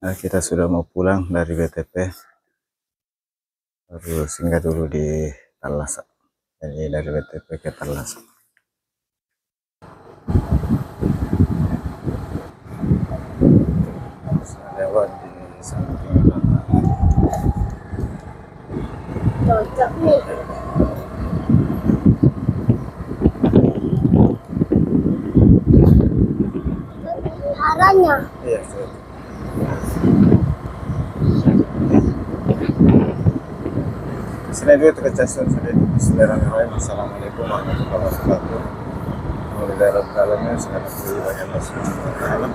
Nah, kita sudah mau pulang dari BTP, baru singgah dulu di Talasa. Jadi dari BTP ke Talasa. Saya lewat di samping belakang. Cocok nih. Haranya. Iya, sudah. Sini dulu terkecasan sudah. Bismillahirrahmanirrahim. Assalamualaikum warahmatullahi wabarakatuh. Alhamdulillahirrahmanirrahim. Segala puji bagi Allah Subhanahu wa Ta'ala.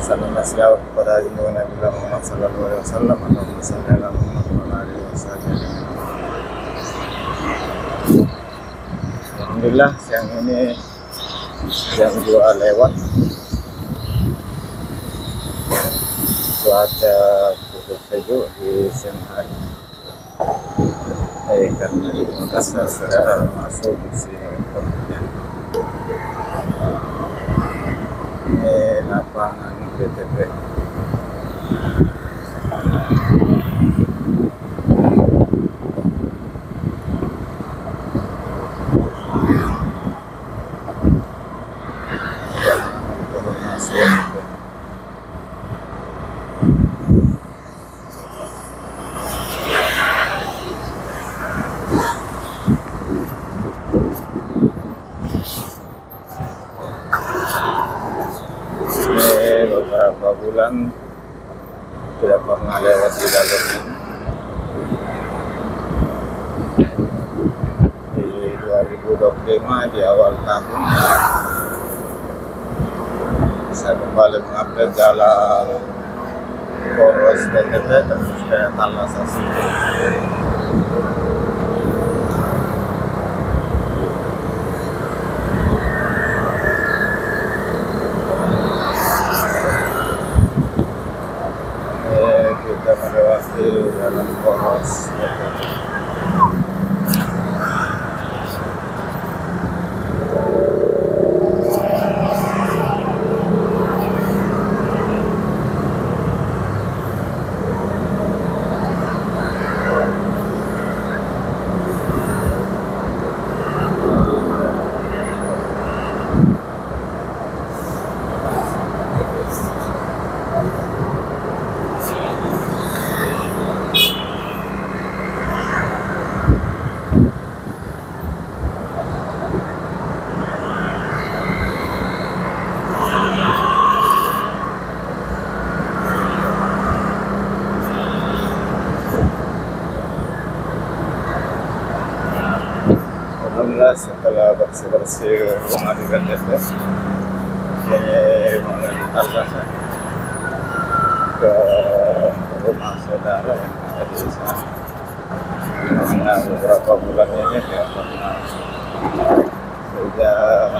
Salam nasiyah kepada junjungan Nabi Muhammad sallallahu alaihi wasallam. Allahumma shalli ala Muhammad wa ala alihi wasallam. Alhamdulillah siang ini jam 2 lewat. Cuaca cukup sejuk di siang hari. Karena di Makassar sudah masuk musim penghujan. Ini lapangan BTP. Beberapa bulan tidak pernah lewat di dalam ini. Di 2025 di awal tahun saya kembali mengupdate jalan poros BTP terus ke Talasa City. Kita melewati jalan poros BTP. Alhamdulillah setelah bersih-bersih rumah di BTP, ini Talasa ke rumah saudara yang ada di sana. Karena beberapa bulan ini tidak pernah sejak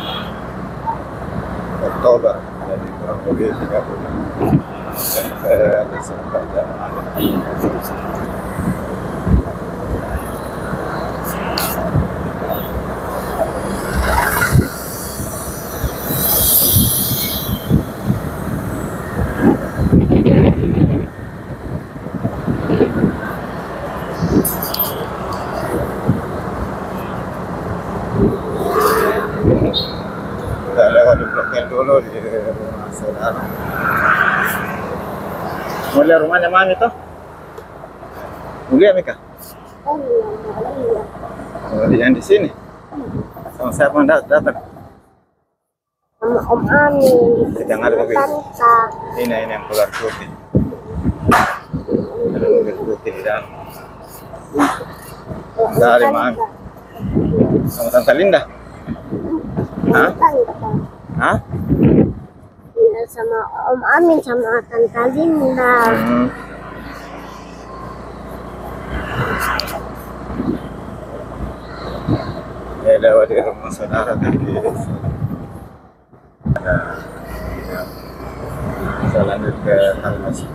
Oktober, jadi kurang lebih 3 bulan. Sampai ada sempat jalan. Kita lewat di Blok M dulu di rumah saudara. Mau lihat rumahnya Mami toh? Mau lihat Mika? Oh iya. Oh, yang di sini? Sama siapa yang datang? Sama Om Amin. Yang ada mobil. Tanta. Ini yang pelar putih. Ada mobil putih di dalam. Dari Mami. Sama Tante Linda? Hah? Tanta. Hah? Iya, sama Om Amin sama Tante Linda. Ya lewat di rumah saudara tadi. Ada ya, lanjut ke Talasa.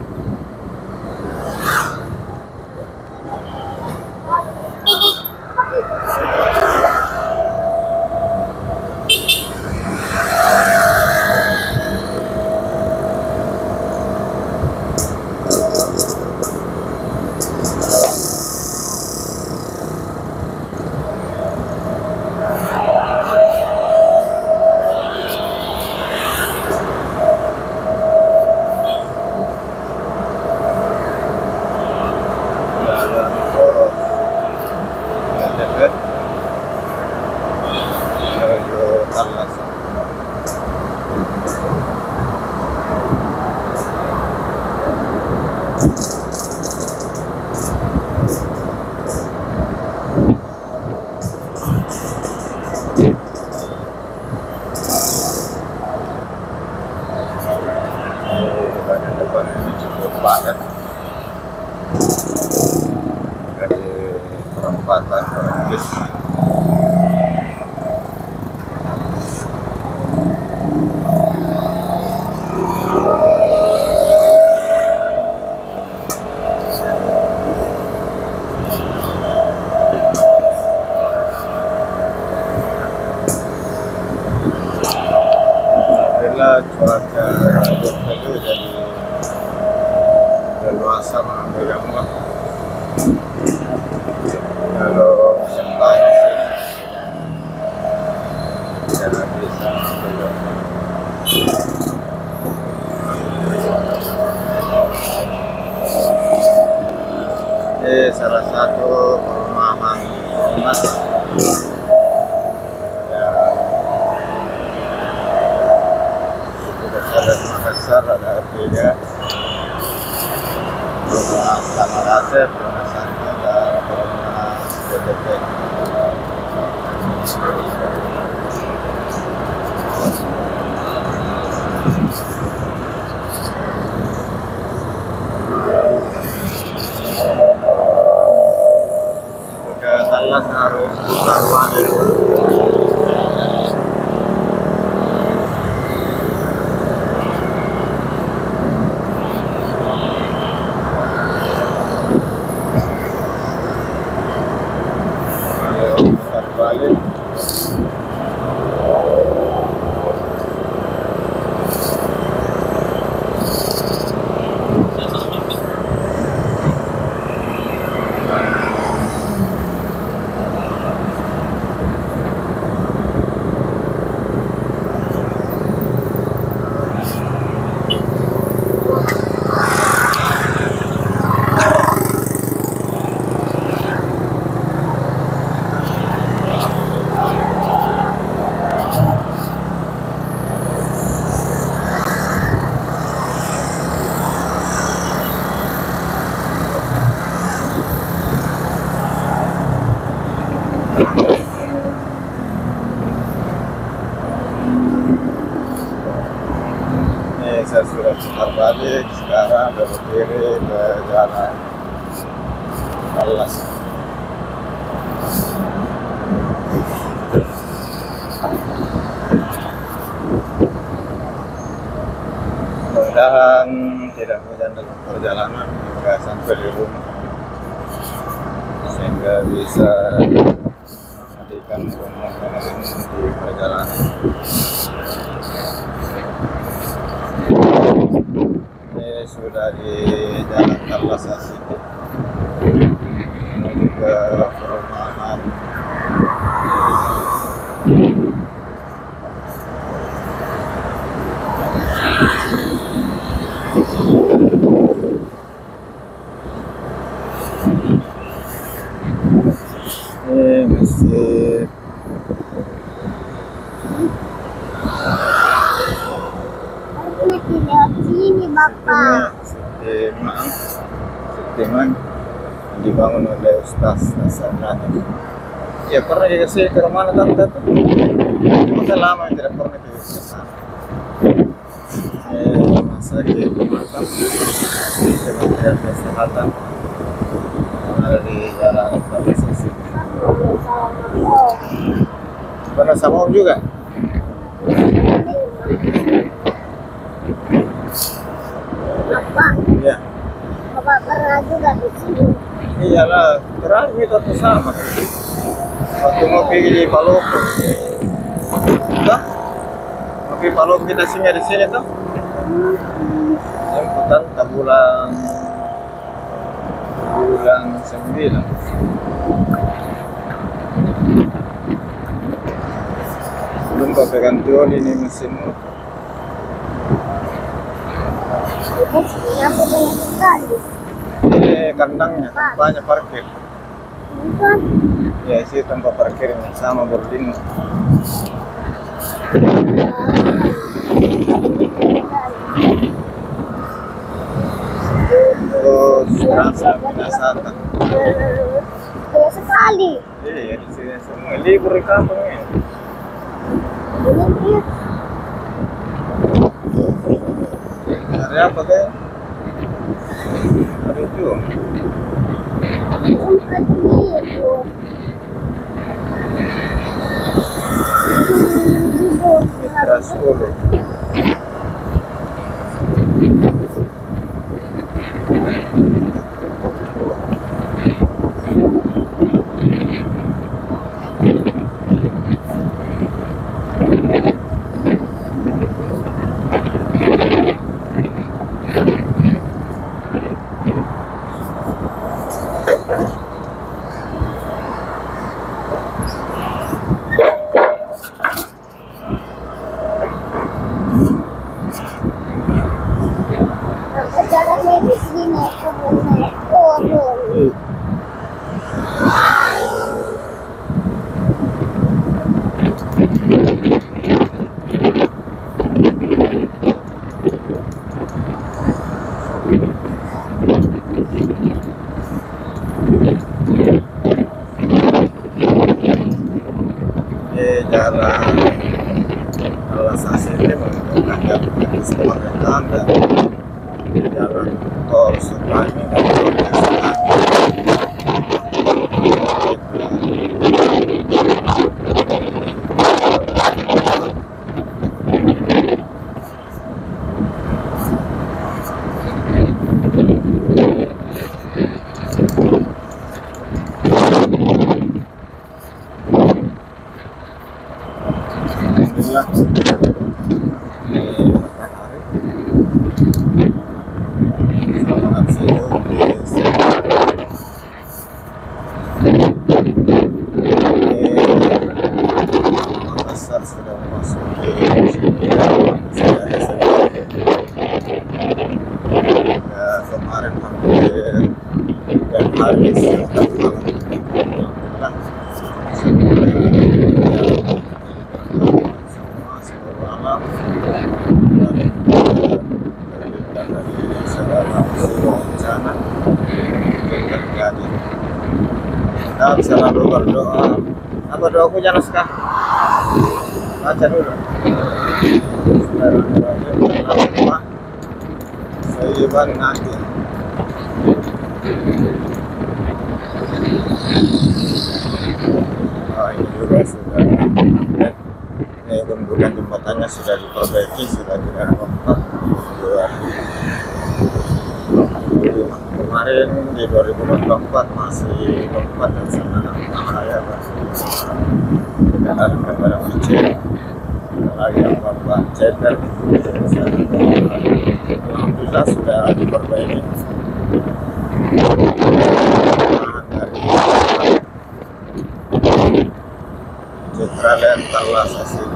Pak kan dari perempatan bis. Alhamdulillah cuaca Jogja itu jadi leluasa mengambil gambar. Kalau musim panas tidak bisa mengambil gambar. Ini salah satu perumahan emas ada di Makassar, ada tiga rumah Tamarate, rumah Santa, dan rumah BTP. Ke Talas harus taruhan dulu. Balik. Saya sudah putar balik, sekarang belok kiri ke jalan Talas. Mudah-mudahan tidak hujan dalam perjalanan hingga sampai di rumah, sehingga bisa menjadikan rumah di perjalanan. Ini sudah di jalan Talas City menuju ke perumahan. Ini masjid. Sini Bapak. Setiman dibangun oleh Ustaz Nasrani. Ya pernah juga sih ke mana tante tuh? Masa lama tidak pernah ke sana. Masa di Batam, Kementerian Kesehatan ada di jalan Talas. Pernah sama Om juga? Bapak, Iya. Bapak pernah juga di sini. Iyalah, terakhir kita tuh sama. Waktu ngopi di Palopo. Hah? Ngopi Palopo kita singgah di sini tuh. Jemputan ke bulan 9. Belum kau pegang tuh ini mesin. Kenapa banyak sekali? Ini kandangnya, banyak parkir. Bukan. Ya, sih tempat parkirnya sama berdino. Terus Rasa Minasata. Banyak sekali. Iya, di sini semua libur di kampung ini. Ini Hari apa kayak? Ada itu. 4.000. Mitra 10. Jalannya di sini kebunnya turun. Jalan Alasasi ini menggunakan sebuah tanda jalan tol Suprani Makassar sudah masuk kemarin hampir dan habis kita selalu berdoa. Apa doaku jangan sekah? Baca dulu. Sayyiban nanti. Oh, ini juga sudah. Ini kemudian jembatannya sudah diperbaiki, sudah tidak apa-apa. Kemarin di 2024 masih lompat dan sangat bahaya, kendaraan kendaraan kecil lagi apa ceper. Alhamdulillah sudah diperbaiki. Citra dan talas asli.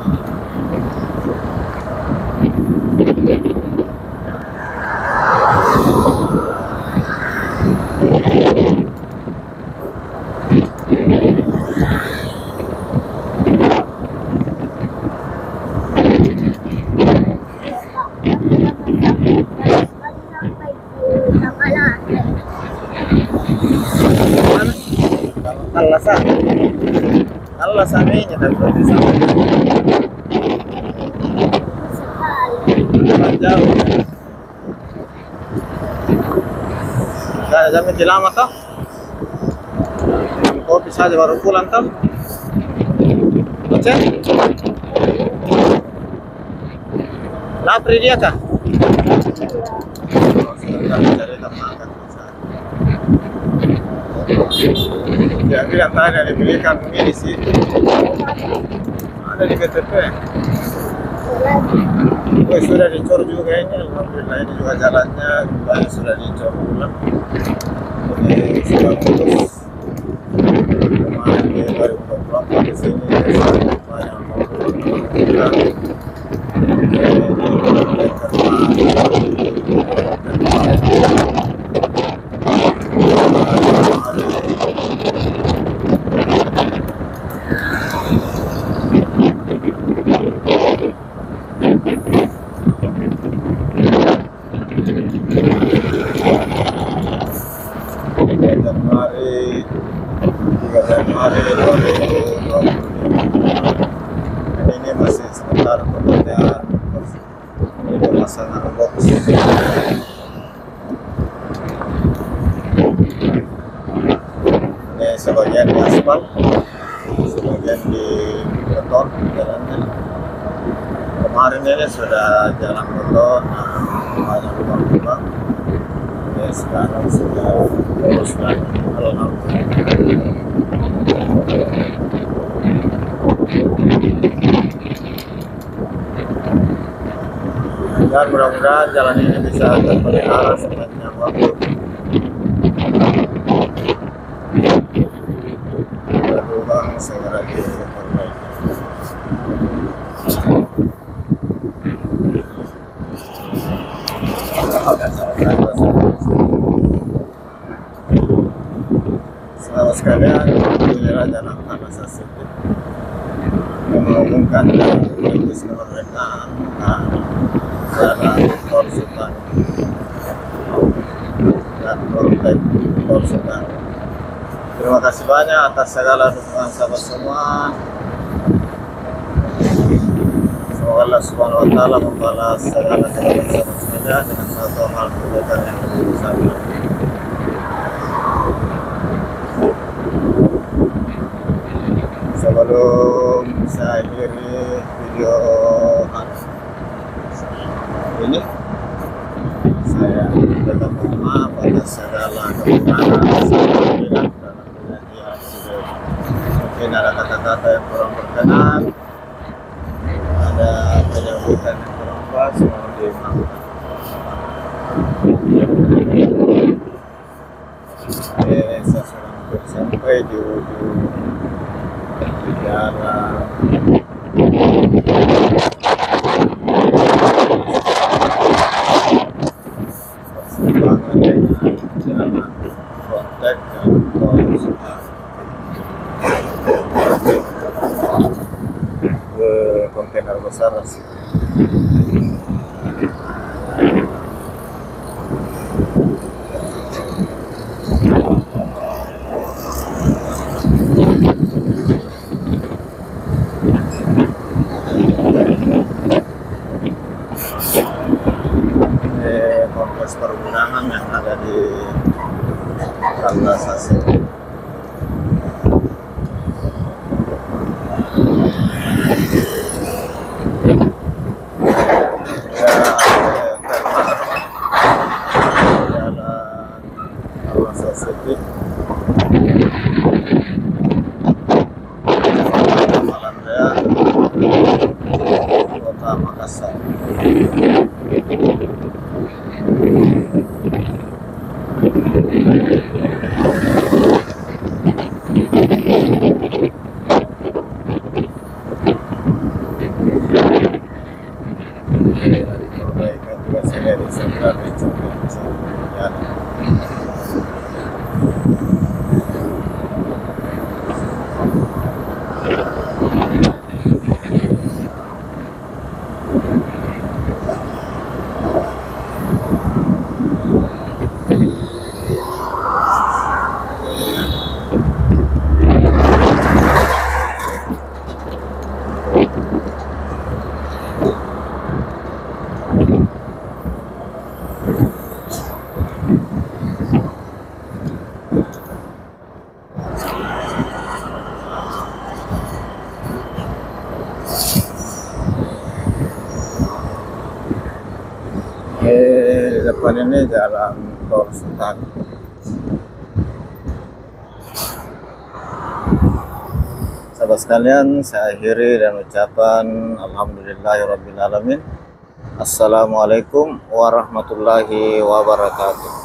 Allah sananya dan berbisa jauh. Jamin lama toh. Kopi saja baru pulang toh. Oke. Lapri dia kah? Ya, bilang tadi dibelikan ini sih. Ada di KTP. Oh, sudah dicor juga ini. Alhamdulillah ini juga jalannya banyak sudah dicor ulang. Ini sudah putus. Kemarin di 2024 di sini banyak ini masih sebentar pengerjaan ini pemasangan box sebagian di aspal, sebagian di beton jalannya. Kemarin ini sudah jalan beton, banyak lubang-lubang. Ya, sekarang sudah lurus lagi. Dan mudah-mudahan jalan ini bisa terpelihara sepanjang waktu. Lubang segera diperbaiki. Selamat sekalian, inilah jalan tanah Sasiti yang menghubungkan Brebes kemerdekaan jalan Tol Sultan dan Protek Tol Sultan. Terima kasih banyak atas segala dukungan sahabat semua. Semoga Allah Subhanahu wa Ta'ala membalas segala kebaikan sahabat sekalian dengan satu hal kebaikan yang lebih besar. Sebelum saya akhiri video ini, saya tetap mohon maaf atas segala kekurangan dalam penyajian video. Mungkin ada kata-kata yang kurang berkenan, ada penyebutan yang kurang pas, mohon dimaafkan. Saya sudah hampir sampai di ujung jalan. Persimpangan dengan jalan Protek dan Tol Sultan ke kontainer besar sih. Kompleks pergudangan yang ada di Tanah Sasiti. Jalan Tanah Sasiti, Malandrea, Kota Makassar. Perbaikan juga saya di sebelah jalan. Di depan ini jalan Tol Sultan. Sahabat sekalian, saya akhiri dan ucapan alhamdulillahirabbil alamin. Assalamualaikum warahmatullahi wabarakatuh.